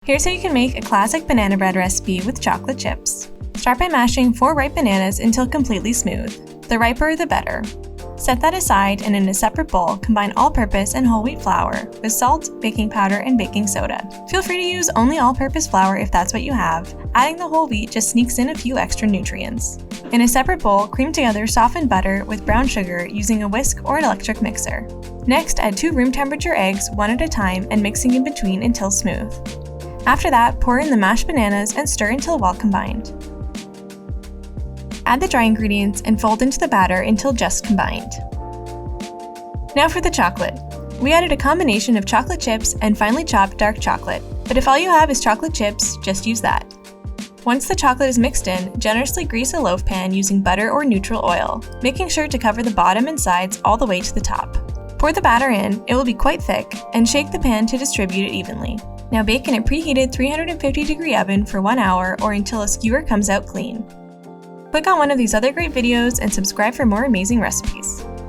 Here's how you can make a classic banana bread recipe with chocolate chips. Start by mashing 4 ripe bananas until completely smooth. The riper, the better. Set that aside, and in a separate bowl, combine all-purpose and whole wheat flour with salt, baking powder, and baking soda. Feel free to use only all-purpose flour if that's what you have. Adding the whole wheat just sneaks in a few extra nutrients. In a separate bowl, cream together softened butter with brown sugar using a whisk or an electric mixer. Next, add 2 room temperature eggs one at a time and mixing in between until smooth. After that, pour in the mashed bananas and stir until well combined. Add the dry ingredients and fold into the batter until just combined. Now for the chocolate. We added a combination of chocolate chips and finely chopped dark chocolate, but if all you have is chocolate chips, just use that. Once the chocolate is mixed in, generously grease a loaf pan using butter or neutral oil, making sure to cover the bottom and sides all the way to the top. Pour the batter in, it will be quite thick, and shake the pan to distribute it evenly. Now bake in a preheated 350-degree oven for 1 hour or until a skewer comes out clean. Click on one of these other great videos and subscribe for more amazing recipes.